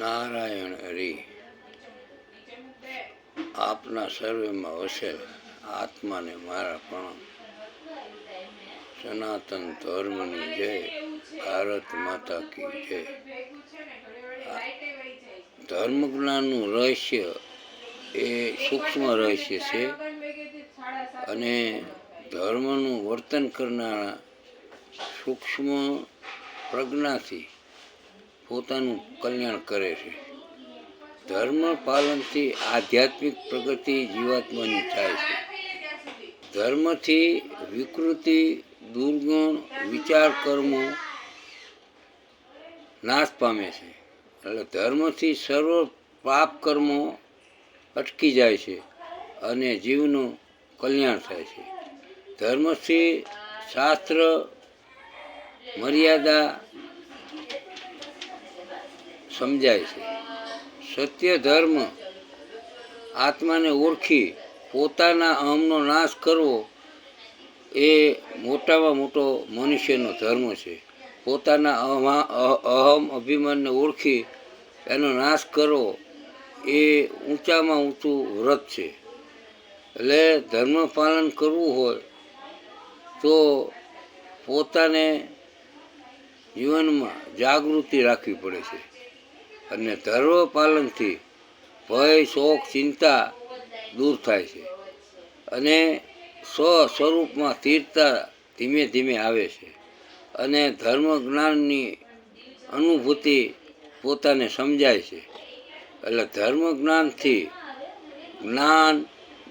નારાયણ હરિ આપના સર્વેમાં વસેલ આત્માને મારા પ્રણામ. સનાતન ધર્મની જય, ભારત માતા કી જય. ધર્મ જ્ઞાનનું રહસ્ય એ સૂક્ષ્મ રહસ્ય છે અને ધર્મનું વર્તન કરનારા સૂક્ષ્મ પ્રજ્ઞાથી પોતાનું કલ્યાણ કરે છે. ધર્મ પાલનથી આધ્યાત્મિક પ્રગતિ જીવાત્માની થાય છે. ધર્મથી વિકૃતિ, દુર્ગુણ, વિચાર કર્મો નાશ પામે છે. એટલે ધર્મથી સર્વ પાપ કર્મો અટકી જાય છે અને જીવનું કલ્યાણ થાય છે. ધર્મથી શાસ્ત્ર મર્યાદા સમજાય છે. સત્ય ધર્મ આત્માને ઓળખી પોતાના અહમનો નાશ કરવો એ મોટામાં મોટો મનુષ્યનો ધર્મ છે. પોતાના અહમ અભિમાનને ઓળખી એનો નાશ કરવો એ ઊંચામાં ઊંચું વ્રત છે. એટલે ધર્મ પાલન કરવું હોય તો પોતાને જીવનમાં જાગૃતિ રાખવી પડે છે અને ધર્મ પાલનથી ભય, શોક, ચિંતા દૂર થાય છે અને સ્વસ્વરૂપમાં સ્થિરતા ધીમે ધીમે આવે છે અને ધર્મ જ્ઞાનની અનુભૂતિ પોતાને સમજાય છે. એટલે ધર્મ જ્ઞાનથી જ્ઞાન,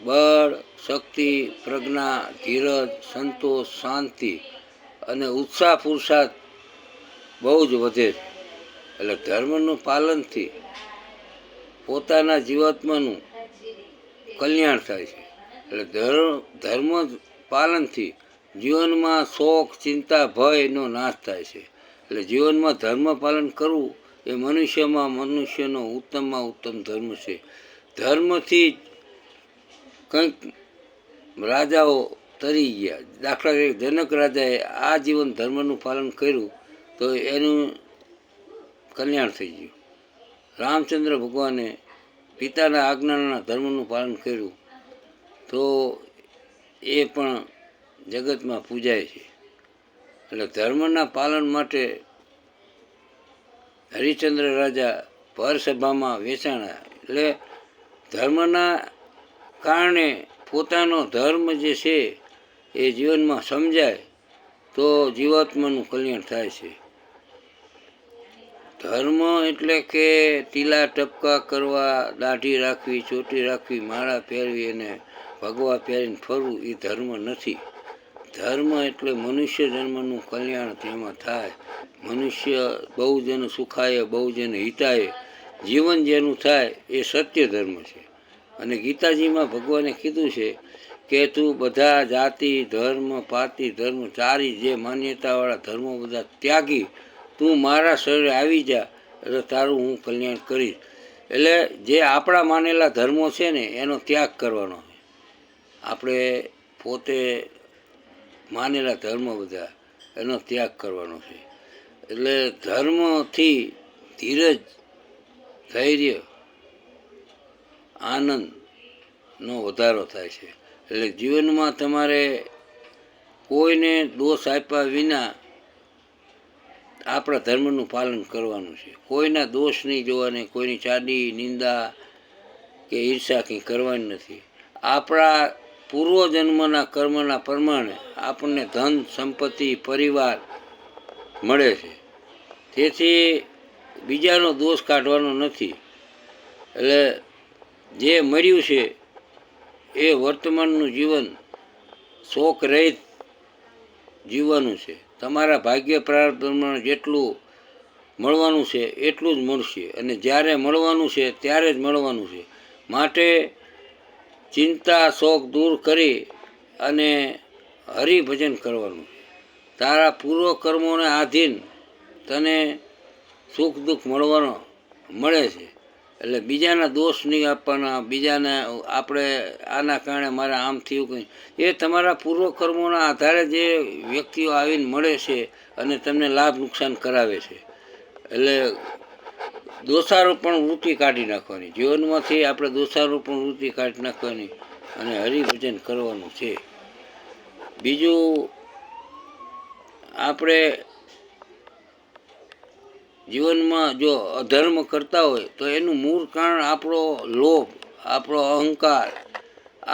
બળ, શક્તિ, પ્રજ્ઞા, ધીરજ, સંતોષ, શાંતિ અને ઉત્સાહ પુરુષાર્થ બહુ જ વધે છે. એટલે ધર્મનું પાલનથી પોતાના જીવાત્માનું કલ્યાણ થાય છે. એટલે ધર્મ પાલનથી જીવનમાં શોક, ચિંતા, ભયનો નાશ થાય છે. એટલે જીવનમાં ધર્મ પાલન કરવું એ મનુષ્યનો ઉત્તમમાં ઉત્તમ ધર્મ છે. ધર્મથી જ કંઈક રાજાઓ તરી ગયા. દાખલા તરીકે જનક રાજાએ આ જીવન ધર્મનું પાલન કર્યું તો એનું કલ્યાણ થઈ ગયું. રામચંદ્ર ભગવાને પિતાના આજ્ઞાના ધર્મનું પાલન કર્યું તો એ પણ જગતમાં પૂજાય છે. એટલે ધર્મના પાલન માટે હરિશ્ચંદ્ર રાજા ભરસભામાં વેચાણા. એટલે ધર્મના કારણે પોતાનો ધર્મ જે છે એ જીવનમાં સમજાય તો જીવાત્માનું કલ્યાણ થાય છે. ધર્મ એટલે કે તીલા ટપકા કરવા, દાઢી રાખવી, ચોટી રાખવી, માળા પહેરવી અને ભગવા પહેરીને ફરવું એ ધર્મ નથી. ધર્મ એટલે મનુષ્ય જન્મનું કલ્યાણ તેમાં થાય. મનુષ્ય બહુજન સુખાય, બહુજન હિતાય જીવન જેનું થાય એ સત્ય ધર્મ છે. અને ગીતાજીમાં ભગવાને કીધું છે કે તું બધા જાતિ, ધર્મ, પાતિ ધર્મ ચારી જે માન્યતાવાળા ધર્મો બધા ત્યાગી તું મારા શરીરે આવી જા એટલે તારું હું કલ્યાણ કરીશ. એટલે જે આપણા માનેલા ધર્મો છે ને એનો ત્યાગ કરવાનો છે. આપણે પોતે માનેલા ધર્મ બધા એનો ત્યાગ કરવાનો છે. એટલે ધર્મથી ધીરજ, ધૈર્ય, આનંદનો વધારો થાય છે. એટલે જીવનમાં તમારે કોઈને દોષ આપ્યા વિના આપણા ધર્મનું પાલન કરવાનું છે. કોઈના દોષ નહીં જોવાને, કોઈની ચાડી, નિંદા કે ઈર્ષા કંઈ કરવાની નથી. આપણા પૂર્વજન્મના કર્મના પ્રમાણે આપણને ધન, સંપત્તિ, પરિવાર મળે છે. તેથી બીજાનો દોષ કાઢવાનો નથી. એટલે જે મળ્યું છે એ વર્તમાનનું જીવન શોક રહિત જીવવાનું છે. તમારા ભાગ્ય પ્રારબ્ધ પ્રમાણે જેટલું મળવાનું છે એટલું જ મળશે અને જ્યારે મળવાનું છે ત્યારે જ મળવાનું છે. માટે ચિંતા, શોક દૂર કરી અને હરિભજન કરવાનું છે. તારા પૂર્વ કર્મોને આધીન તને સુખ દુઃખ મળે છે. એટલે બીજાના દોષ નહીં આપવાના. બીજાને આપણે આના કારણે મારે આમ થયું કંઈ એ તમારા પૂર્વ કર્મોના આધારે જે વ્યક્તિઓ આવીને મળે છે અને તમને લાભ નુકસાન કરાવે છે. એટલે દોષારોપણ વૃત્તિ કાઢી નાખવાની. જીવનમાંથી આપણે દોષારોપણ વૃત્તિ કાઢી નાખવાની અને હરિભજન કરવાનું છે. બીજું, આપણે જીવનમાં જો અધર્મ કરતા હોય તો એનું મૂળ કારણ આપણો લોભ, આપણો અહંકાર,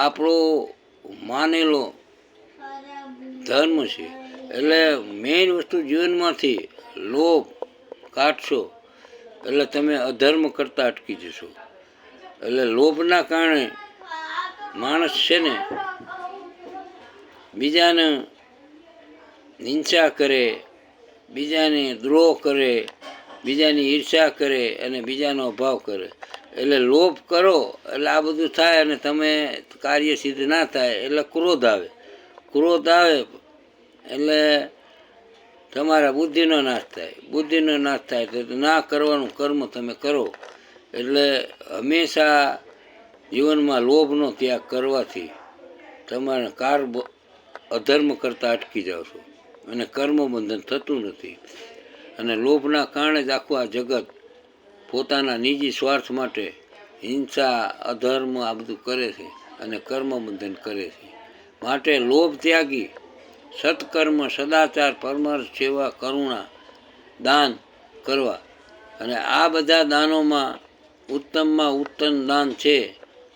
આપણો માનેલો ધર્મ છે. એટલે મેઇન વસ્તુ જીવનમાંથી લોભ કાઢશો એટલે તમે અધર્મ કરતા અટકી જશો. એટલે લોભના કારણે માણસ છે ને બીજાને હિંસા કરે, બીજાને દ્રોહ કરે, બીજાની ઈર્ષા કરે અને બીજાનો અભાવ કરે. એટલે લોભ કરો એટલે આ બધું થાય અને તમે કાર્ય સિદ્ધ ના થાય એટલે ક્રોધ આવે. ક્રોધ આવે એટલે તમારા બુદ્ધિનો નાશ થાય. બુદ્ધિનો નાશ થાય તો ના કરવાનું કર્મ તમે કરો. એટલે હંમેશા જીવનમાં લોભનો ત્યાગ કરવાથી તમારે અધર્મ કરતાં અટકી જાઓ છો અને કર્મબંધન થતું નથી. અને લોભના કારણે જ આખું આ જગત પોતાના નિજી સ્વાર્થ માટે હિંસા, અધર્મ આ બધું કરે છે અને કર્મબંધન કરે છે. માટે લોભ ત્યાગી સત્કર્મ, સદાચાર, પરમાર્થ, સેવા, કરુણા, દાન કરવા. અને આ બધા દાનોમાં ઉત્તમમાં ઉત્તમ દાન છે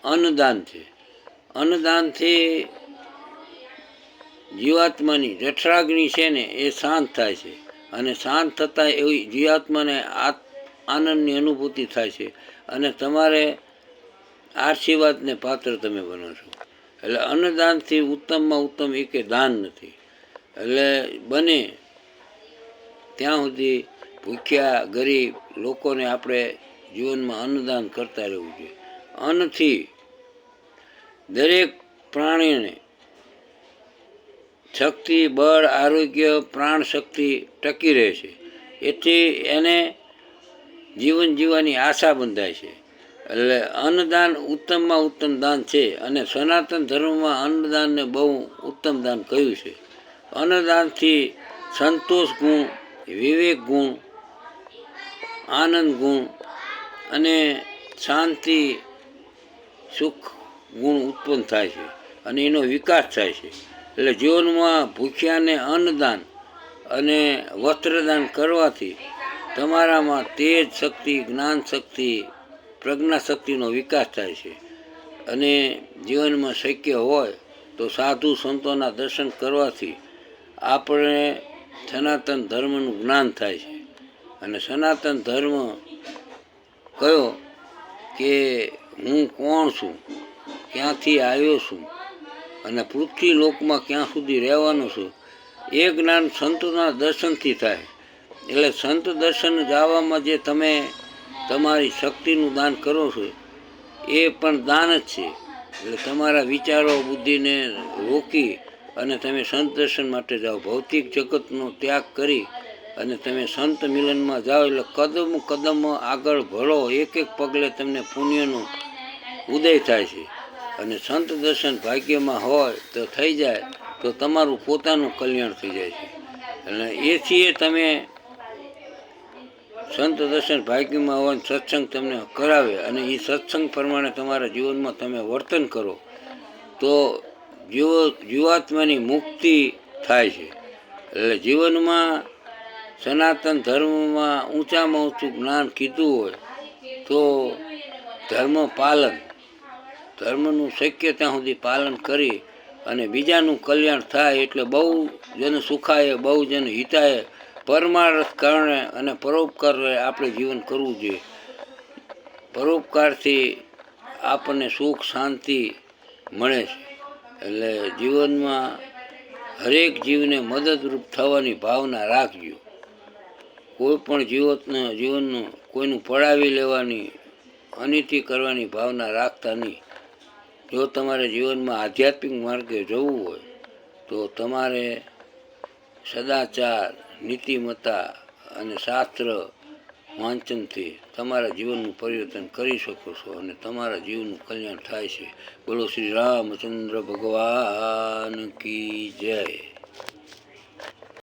અન્નદાન છે. અન્નદાનથી જીવાત્માની જઠરાગ્નિ છે ને એ શાંત થાય છે અને શાંત થતાં એવી જીવાત્માને આનંદની અનુભૂતિ થાય છે અને તમારે આશીર્વાદને પાત્ર તમે બનો છો. એટલે અન્નદાનથી ઉત્તમમાં ઉત્તમ એકે દાન નથી. એટલે બને ત્યાં સુધી ભૂખ્યા ગરીબ લોકોને આપણે જીવનમાં અન્નદાન કરતા રહેવું જોઈએ. અન્નથી દરેક પ્રાણીને શક્તિ, બળ, આરોગ્ય, પ્રાણ શક્તિ ટકી રહે છે. એથી એને જીવન જીવવાની આશા બંધાય છે. એટલે અન્નદાન ઉત્તમમાં ઉત્તમ દાન છે અને સનાતન ધર્મમાં અન્નદાનને બહુ ઉત્તમ દાન કહ્યું છે. અન્નદાનથી સંતોષ ગુણ, વિવેક ગુણ, આનંદ ગુણ અને શાંતિ, સુખ ગુણ ઉત્પન્ન થાય છે અને એનો વિકાસ થાય છે. એટલે જીવનમાં ભૂખ્યાને અન્નદાન અને વસ્ત્રદાન કરવાથી તમારામાં તેજ શક્તિ, જ્ઞાન શક્તિ, પ્રજ્ઞા શક્તિનો વિકાસ થાય છે. અને જીવનમાં શક્ય હોય તો સાધુ સંતોના દર્શન કરવાથી આપણે સનાતન ધર્મનું જ્ઞાન થાય છે. અને સનાતન ધર્મ કયો કે હું કોણ છું, ક્યાંથી આવ્યો છું અને પૃથ્વી લોકમાં ક્યાં સુધી રહેવાનો છું, એ જ્ઞાન સંતોના દર્શનથી થાય. એટલે સંત દર્શન જવામાં જે તમે તમારી શક્તિનું દાન કરો છો એ પણ દાન જ છે. એટલે તમારા વિચારો, બુદ્ધિને રોકી અને તમે સંત દર્શન માટે જાઓ. ભૌતિક જગતનો ત્યાગ કરી અને તમે સંત મિલનમાં જાઓ એટલે કદમ કદમ આગળ ભળો. એક એક પગલે તમને પુણ્યનો ઉદય થાય છે. અને સંત દર્શન ભાગ્યમાં હોય તો થઈ જાય તો તમારું પોતાનું કલ્યાણ થઈ જાય છે. એટલે એથી તમે સંત દર્શન ભાગ્યમાં હોય, સત્સંગ તમને કરાવે અને એ સત્સંગ પ્રમાણે તમારા જીવનમાં તમે વર્તન કરો તો જીવાત્માની મુક્તિ થાય છે. એટલે જીવનમાં સનાતન ધર્મમાં ઊંચામાં ઊંચું જ્ઞાન કીધું હોય તો ધર્મ પાલન, ધર્મનું શક્ય ત્યાં સુધી પાલન કરી અને બીજાનું કલ્યાણ થાય. એટલે બહુ જન સુખાય, બહુ જન હિતાય, પરમાર્થ કારણે અને પરોપકાર આપણે જીવન કરવું જોઈએ. પરોપકારથી આપણને સુખ શાંતિ મળે છે. એટલે જીવનમાં હરેક જીવને મદદરૂપ થવાની ભાવના રાખજો. કોઈ પણ જીવનનું કોઈનું પડાવી લેવાની, અનિતિ કરવાની ભાવના રાખતા નહીં. જો તમારે જીવનમાં આધ્યાત્મિક માર્ગે જવું હોય તો તમારે સદાચાર, નીતિમત્તા અને શાસ્ત્ર વાંચનથી તમારા જીવનનું પરિવર્તન કરી શકો છો અને તમારા જીવનનું કલ્યાણ થાય છે. બોલો શ્રી રામચંદ્ર ભગવાન કી જય.